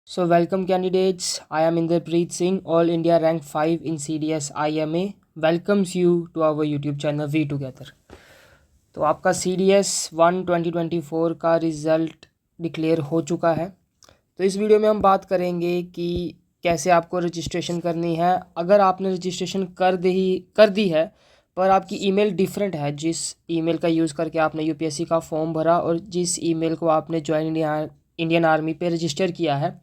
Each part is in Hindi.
So, welcome candidates. I am Inderpreet Singh, All India Rank 5 in CDS IMA. Welcomes you to our YouTube channel We Together. तो आपका CDS 1 2024 का रिज़ल्ट डिक्लेयर हो चुका है। तो इस वीडियो में हम बात करेंगे कि कैसे आपको रजिस्ट्रेशन करनी है। अगर आपने रजिस्ट्रेशन कर दी है पर आपकी ईमेल डिफरेंट है, जिस ईमेल का यूज़ करके आपने यूपीएससी का फॉर्म भरा और जिस ईमेल को आपने ज्वाइन इंडियन आर्मी पे रजिस्टर किया है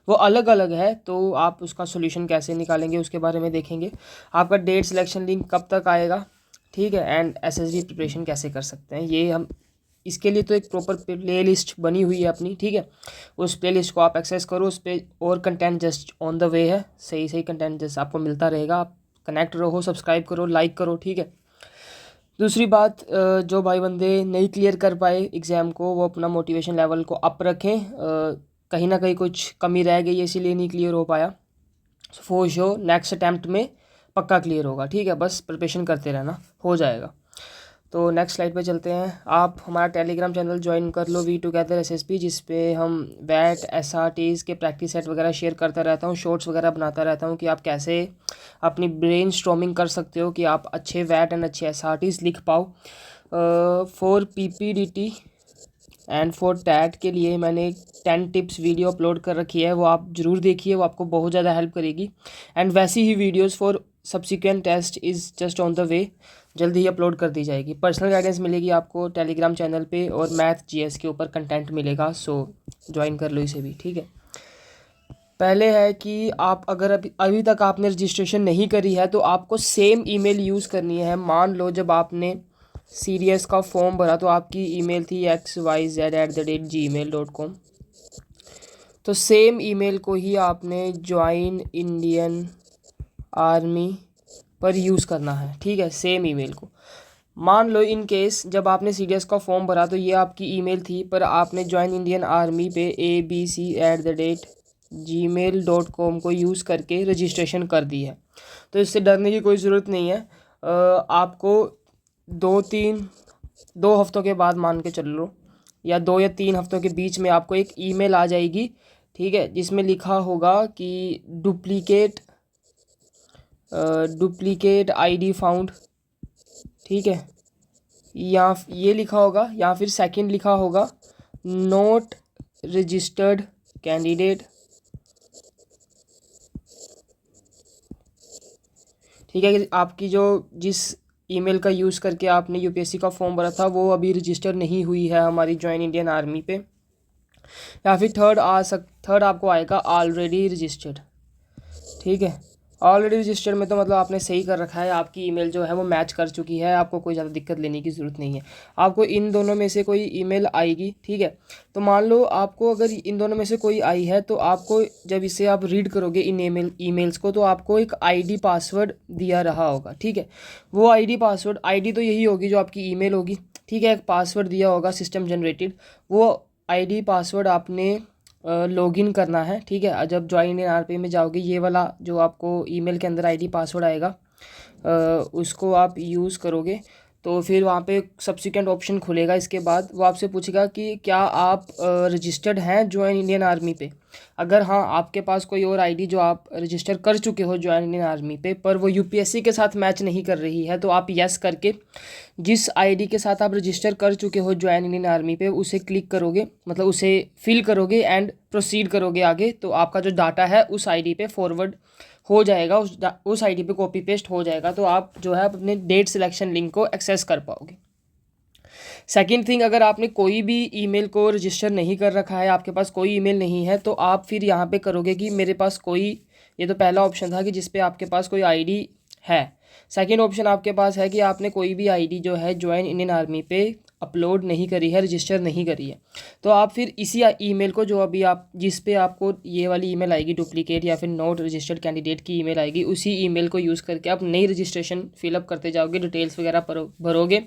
वो अलग अलग है, तो आप उसका सोल्यूशन कैसे निकालेंगे उसके बारे में देखेंगे। आपका डेट सिलेक्शन लिंक कब तक आएगा, ठीक है, एंड एसएसबी प्रिपरेशन कैसे कर सकते हैं ये हम इसके लिए तो एक प्रॉपर प्ले लिस्ट बनी हुई है अपनी, ठीक है। उस प्ले लिस्ट को आप एक्सेस करो, उस पर और कंटेंट जस्ट ऑन द वे है, सही सही कंटेंट जस्ट आपको मिलता रहेगा। आप कनेक्ट रहो, सब्सक्राइब करो, लाइक करो, ठीक है। दूसरी बात, जो भाई बंदे नहीं क्लियर कर पाए एग्ज़ाम को वो अपना मोटिवेशन लेवल को अप रखें। कहीं ना कहीं कुछ कमी रह गई है इसीलिए नहीं क्लियर हो पाया। फॉर श्योर नेक्स्ट अटैम्प्ट में पक्का क्लियर होगा, ठीक है। बस प्रिपरेशन करते रहना, हो जाएगा। तो नेक्स्ट स्लाइड पे चलते हैं। आप हमारा टेलीग्राम चैनल ज्वाइन कर लो, वी टुगेदर एसएसपी, जिस पे हम वैट एसआरटीज़ के प्रैक्टिस सेट वगैरह शेयर करता रहता हूँ, शॉर्ट्स वगैरह बनाता रहता हूँ कि आप कैसे अपनी ब्रेन स्टॉर्मिंग कर सकते हो कि आप अच्छे वैट एंड अच्छे एसआरटीज़ लिख पाओ। For PPDT and for tat के लिए मैंने 10 टिप्स वीडियो अपलोड कर रखी है, वो आप ज़रूर देखिए, वो आपको बहुत ज़्यादा हेल्प करेगी। एंड वैसी ही videos for subsequent test is just on the way, जल्दी ही अपलोड कर दी जाएगी। पर्सनल गाइडेंस मिलेगी आपको टेलीग्राम चैनल पे और मैथ जीएस के ऊपर कंटेंट मिलेगा, सो ज्वाइन कर लो इसे भी, ठीक है। पहले है कि आप अगर अभी तक आपने रजिस्ट्रेशन नहीं करी है तो आपको सेम ईमेल यूज़ करनी है। मान लो जब आपने सीडीएस का फॉर्म भरा तो आपकी ईमेल थी xyz@gmail.com, तो सेम ईमेल को ही आपने ज्वाइन इंडियन आर्मी पर यूज़ करना है, ठीक है, सेम ईमेल को। मान लो इन केस जब आपने सीडीएस का फॉर्म भरा तो ये आपकी ईमेल थी पर आपने ज्वाइन इंडियन आर्मी पे abc@gmail.com को यूज़ करके रजिस्ट्रेशन कर दी है, तो इससे डरने की कोई ज़रूरत नहीं है। आपको 2 हफ्तों के बाद मान के चल लो, या 2 या 3 हफ्तों के बीच में आपको एक ईमेल आ जाएगी, ठीक है, जिसमें लिखा होगा कि डुप्लीकेट आईडी फाउंड, ठीक है, या ये लिखा होगा या फिर सेकंड लिखा होगा नोट रजिस्टर्ड कैंडिडेट, ठीक है। कि आपकी जिस ईमेल का यूज़ करके आपने यूपीएससी का फॉर्म भरा था वो अभी रजिस्टर नहीं हुई है हमारी ज्वाइन इंडियन आर्मी पे। या फिर थर्ड आपको आएगा ऑलरेडी रजिस्टर्ड, ठीक है। ऑलरेडी रजिस्टर्ड में तो मतलब आपने सही कर रखा है, आपकी ईमेल जो है वो मैच कर चुकी है, आपको कोई ज़्यादा दिक्कत लेने की ज़रूरत नहीं है। आपको इन दोनों में से कोई ईमेल आएगी, ठीक है। तो मान लो आपको अगर इन दोनों में से कोई आई है तो आपको जब इसे आप रीड करोगे इन ईमेल्स को, तो आपको एक आईडी पासवर्ड दिया रहा होगा, ठीक है। वो आईडी तो यही होगी जो आपकी ईमेल होगी, ठीक है। एक पासवर्ड दिया होगा सिस्टम जनरेटेड, वो आईडी पासवर्ड आपने लॉगिन करना है, ठीक है। जब ज्वाइन इंडियन आरपी में जाओगे ये वाला जो आपको ईमेल के अंदर आईडी पासवर्ड आएगा उसको आप यूज़ करोगे तो फिर वहाँ पे सब्सिक्वेंट ऑप्शन खुलेगा। इसके बाद वो आपसे पूछेगा कि क्या आप रजिस्टर्ड हैं ज्वाइन इंडियन आर्मी पे। अगर हाँ आपके पास कोई और आईडी जो आप रजिस्टर कर चुके हो ज्वाइन इंडियन आर्मी पे पर वो यूपीएससी के साथ मैच नहीं कर रही है, तो आप यस करके जिस आईडी के साथ आप रजिस्टर कर चुके हो ज्वाइन इंडियन आर्मी पे उसे क्लिक करोगे, मतलब उसे फिल करोगे एंड प्रोसीड करोगे आगे, तो आपका जो डाटा है उस आईडी पे फॉरवर्ड हो जाएगा, उस आईडी पे कॉपी पेस्ट हो जाएगा, तो आप जो है अपने डेट सिलेक्शन लिंक को एक्सेस कर पाओगे। सेकंड थिंग, अगर आपने कोई भी ईमेल को रजिस्टर नहीं कर रखा है, आपके पास कोई ईमेल नहीं है, तो आप फिर यहाँ पे करोगे कि मेरे पास कोई, ये तो पहला ऑप्शन था कि जिस पे आपके पास कोई आईडी है। सेकंड ऑप्शन आपके पास है कि आपने कोई भी आईडी जो है ज्वाइन इंडियन आर्मी पे अपलोड नहीं करी है, रजिस्टर नहीं करी है, तो आप फिर इसी ईमेल को जो अभी आप जिस पे आपको ये वाली ईमेल आएगी डुप्लीकेट या फिर नॉट रजिस्टर्ड कैंडिडेट की ईमेल आएगी, उसी ईमेल को यूज़ करके आप नई रजिस्ट्रेशन फिलअप करते जाओगे, डिटेल्स वगैरह भरोगे,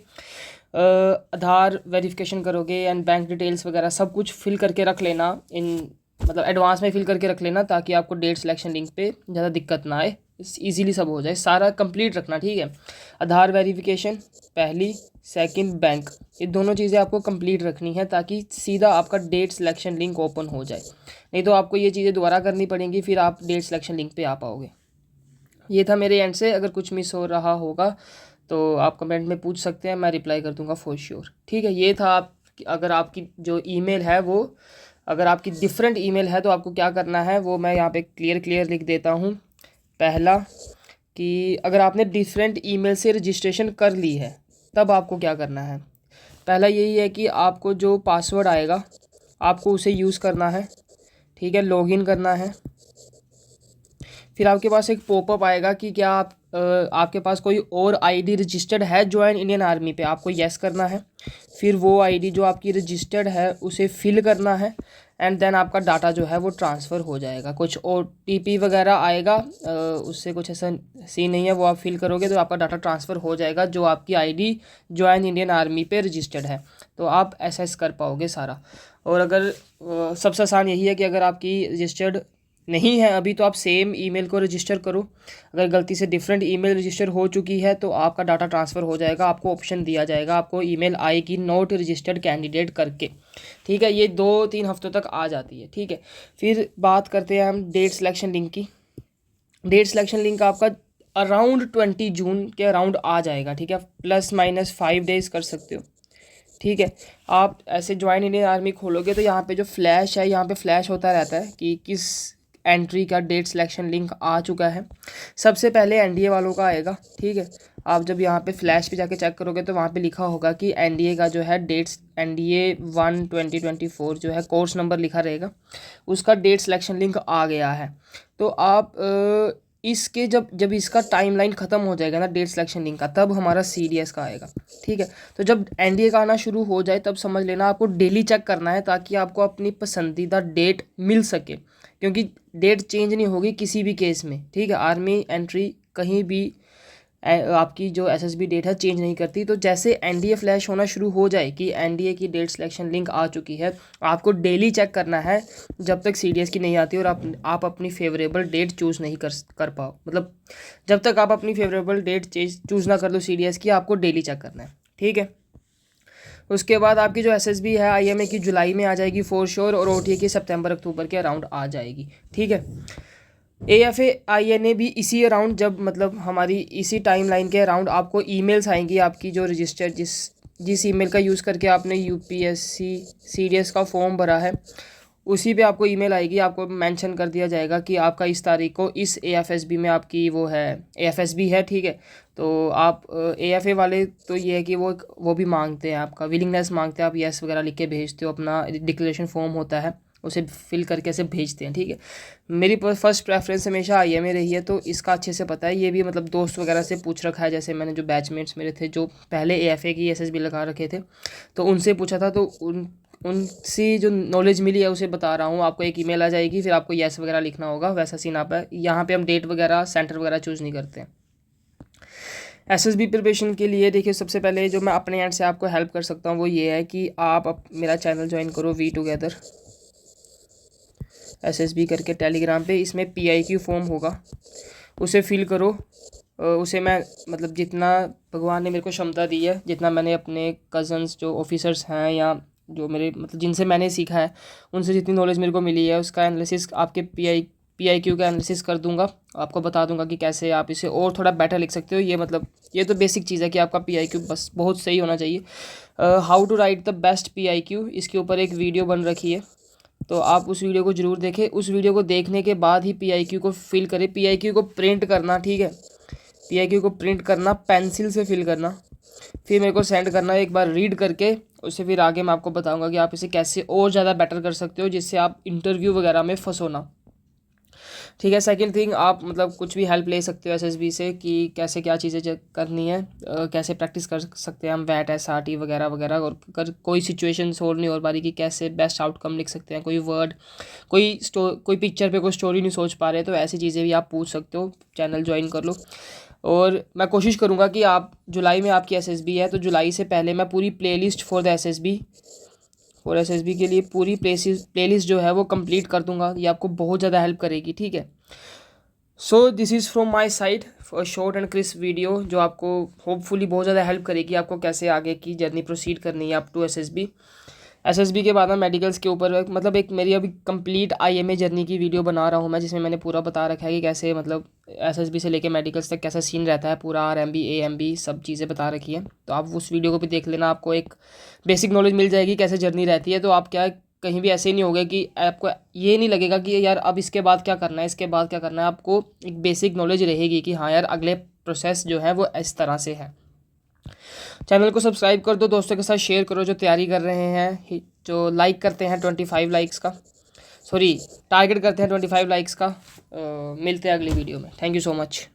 आधार वेरिफिकेशन करोगे एंड बैंक डिटेल्स वगैरह सब कुछ फिल करके रख लेना, इन मतलब एडवांस में फिल करके रख लेना ताकि आपको डेट सिलेक्शन लिंक पे ज़्यादा दिक्कत ना आए, इजीली सब हो जाए, सारा कंप्लीट रखना, ठीक है। आधार वेरिफिकेशन पहली, सेकंड बैंक, ये दोनों चीज़ें आपको कंप्लीट रखनी है ताकि सीधा आपका डेट सिलेक्शन लिंक ओपन हो जाए। नहीं तो आपको ये चीज़ें दोबारा करनी पड़ेंगी, फिर आप डेट सिलेक्शन लिंक पे आ पाओगे। ये था मेरे एंड से, अगर कुछ मिस हो रहा होगा तो आप कमेंट में पूछ सकते हैं, मैं रिप्लाई कर दूंगा फॉर श्योर, ठीक है। ये था आप, अगर आपकी जो ईमेल है वो, अगर आपकी डिफरेंट ईमेल है तो आपको क्या करना है वो मैं यहाँ पे क्लियर लिख देता हूँ। पहला कि अगर आपने डिफरेंट ईमेल से रजिस्ट्रेशन कर ली है तब आपको क्या करना है। पहला यही है कि आपको जो पासवर्ड आएगा आपको उसे यूज़ करना है, ठीक है, लॉगिन करना है। फिर आपके पास एक पॉपअप आएगा कि क्या आपके पास कोई और आईडी रजिस्टर्ड है ज्वाइन इंडियन आर्मी पे, आपको येस करना है। फिर वो आईडी जो आपकी रजिस्टर्ड है उसे फिल करना है एंड देन आपका डाटा जो है वो ट्रांसफ़र हो जाएगा। कुछ OTP वगैरह आएगा, उससे कुछ ऐसा सीन नहीं है, वो आप फिल करोगे तो आपका डाटा ट्रांसफ़र हो जाएगा जो आपकी आईडी ज्वाइन इंडियन आर्मी पे रजिस्टर्ड है, तो आप एसेस कर पाओगे सारा। और अगर सबसे आसान यही है कि अगर आपकी रजिस्टर्ड नहीं है अभी तो आप सेम ईमेल को रजिस्टर करो। अगर गलती से डिफरेंट ईमेल रजिस्टर हो चुकी है तो आपका डाटा ट्रांसफ़र हो जाएगा, आपको ऑप्शन दिया जाएगा, आपको ईमेल आएगी नॉट रजिस्टर्ड कैंडिडेट करके, ठीक है। ये 2-3 हफ्तों तक आ जाती है, ठीक है। फिर बात करते हैं हम डेट सिलेक्शन लिंक की। डेट सिलेक्शन लिंक आपका अराउंड 20 जून के अराउंड आ जाएगा, ठीक है, ±5 डेज़ कर सकते हो, ठीक है। आप ऐसे ज्वाइन इंडियन आर्मी खोलोगे तो यहाँ पे जो फ्लैश है, यहाँ पे फ्लैश होता रहता है कि किस एंट्री का डेट सिलेक्शन लिंक आ चुका है। सबसे पहले NDA वालों का आएगा, ठीक है। आप जब यहाँ पे फ्लैश पे जाके चेक करोगे तो वहाँ पे लिखा होगा कि NDA का जो है डेट्स NDA 1 2024 जो है कोर्स नंबर लिखा रहेगा, उसका डेट सिलेक्शन लिंक आ गया है। तो आप इसके जब इसका टाइमलाइन ख़त्म हो जाएगा ना डेट सिलेक्शन लिंक का, तब हमारा CDS का आएगा, ठीक है। तो जब NDA का आना शुरू हो जाए तब समझ लेना आपको डेली चेक करना है ताकि आपको अपनी पसंदीदा डेट मिल सके, क्योंकि डेट चेंज नहीं होगी किसी भी केस में, ठीक है। आर्मी एंट्री कहीं भी आपकी जो SSB डेट है चेंज नहीं करती। तो जैसे NDA फ्लैश होना शुरू हो जाए कि NDA की डेट सिलेक्शन लिंक आ चुकी है, आपको डेली चेक करना है जब तक CDS की नहीं आती और आप अपनी फेवरेबल डेट चूज़ नहीं कर पाओ, मतलब जब तक आप अपनी फेवरेबल डेट चूज़ ना कर लो CDS की, आपको डेली चेक करना है, ठीक है। उसके बाद आपकी जो SSB है IMA की जुलाई में आ जाएगी फॉर श्योर, और OTA की सितंबर-अक्टूबर के अराउंड आ जाएगी, ठीक है। AFA INA भी इसी अराउंड, जब मतलब हमारी इसी टाइमलाइन के अराउंड आपको ईमेल्स आएंगी, आपकी जो रजिस्टर जिस ईमेल का यूज़ करके आपने UPSC CDS का फॉर्म भरा है उसी पे आपको ईमेल आएगी। आपको मेंशन कर दिया जाएगा कि आपका इस तारीख को इस AFSB में आपकी वो है AFSB है, ठीक है। तो आप AFA वाले तो ये है कि वो भी मांगते हैं, आपका विलिंगनेस मांगते हैं, आप येस वगैरह लिख के भेजते हो, अपना डिक्लेरेशन फॉर्म होता है उसे फिल करके ऐसे भेजते हैं, ठीक है। मेरी फर्स्ट प्रेफरेंस हमेशा IMA रही है, तो इसका अच्छे से पता है। ये भी मतलब दोस्त वगैरह से पूछ रखा है, जैसे मैंने जो बैचमेट्स मेरे थे जो पहले AFA की SSB लगा रखे थे तो उनसे पूछा था, तो उनसे जो नॉलेज मिली है उसे बता रहा हूँ। आपको एक ईमेल आ जाएगी, फिर आपको येस वगैरह लिखना होगा, वैसा सीन आप है। यहाँ पे हम डेट वगैरह सेंटर वगैरह चूज़ नहीं करते हैं। SSB प्रिपरेशन के लिए देखिए, सबसे पहले जो मैं अपने एंड से आपको हेल्प कर सकता हूँ वो ये है कि आप मेरा चैनल ज्वाइन करो वी टुगेदर SSB करके टेलीग्राम पे। इसमें PIQ फॉर्म होगा, उसे फिल करो। उसे मैं मतलब जितना भगवान ने मेरे को क्षमता दी है, जितना मैंने अपने कज़न्स जो ऑफिसर्स हैं या जो मेरे मतलब जिनसे मैंने सीखा है उनसे जितनी नॉलेज मेरे को मिली है उसका एनालिसिस आपके PIQ का एनालिसिस कर दूंगा। आपको बता दूंगा कि कैसे आप इसे और थोड़ा बेटर लिख सकते हो। ये मतलब ये तो बेसिक चीज़ है कि आपका PIQ बस बहुत सही होना चाहिए। How to write the best PIQ, इसके ऊपर एक वीडियो बन रखी है, तो आप उस वीडियो को ज़रूर देखें। उस वीडियो को देखने के बाद ही PIQ को फिल करें। PIQ को प्रिंट करना, ठीक है, PIQ को प्रिंट करना, पेंसिल से फिल करना, फिर मेरे को सेंड करना, एक बार रीड करके उससे फिर आगे मैं आपको बताऊंगा कि आप इसे कैसे और ज़्यादा बेटर कर सकते हो जिससे आप इंटरव्यू वगैरह में फंसो ना, ठीक है। सेकंड थिंग, आप मतलब कुछ भी हेल्प ले सकते हो SSB से कि कैसे क्या चीज़ें करनी है, कैसे प्रैक्टिस कर सकते हैं हम वैट SRT वगैरह वगैरह। और अगर कोई सिचुएशन सोल्व नहीं हो पा रही कि कैसे बेस्ट आउटकम लिख सकते हैं, कोई वर्ड, कोई पिक्चर पे कोई स्टोरी नहीं सोच पा रहे, तो ऐसी चीज़ें भी आप पूछ सकते हो। चैनल ज्वाइन कर लो। और मैं कोशिश करूँगा कि आप जुलाई में आपकी SSB है तो जुलाई से पहले मैं पूरी प्लेलिस्ट फॉर SSB के लिए पूरी प्लेलिस्ट जो है वो कंप्लीट कर दूंगा। ये आपको बहुत ज़्यादा हेल्प करेगी, ठीक है। So this is from my side short and crisp video जो आपको होपफुली बहुत ज़्यादा हेल्प करेगी आपको कैसे आगे की जर्नी प्रोसीड करनी है अप टू एसएसबी के बाद मैं मेडिकल्स के ऊपर मतलब एक मेरी अभी कंप्लीट आईएमए जर्नी की वीडियो बना रहा हूँ मैं, जिसमें मैंने पूरा बता रखा है कि कैसे मतलब एसएसबी से लेके मेडिकल्स तक कैसा सीन रहता है, पूरा आरएमबी एएमबी सब चीज़ें बता रखी हैं। तो आप उस वीडियो को भी देख लेना, आपको एक बेसिक नॉलेज मिल जाएगी कैसे जर्नी रहती है। तो आप क्या कहीं भी ऐसे नहीं होगा कि आपको ये नहीं लगेगा कि यार अब इसके बाद क्या करना है, इसके बाद क्या करना है। आपको एक बेसिक नॉलेज रहेगी कि हाँ यार अगले प्रोसेस जो है वो इस तरह से है। चैनल को सब्सक्राइब कर दो, दोस्तों के साथ शेयर करो जो तैयारी कर रहे हैं, जो लाइक करते हैं 25 लाइक्स का, सॉरी टारगेट करते हैं 25 लाइक्स का। मिलते हैं अगली वीडियो में। Thank you so much.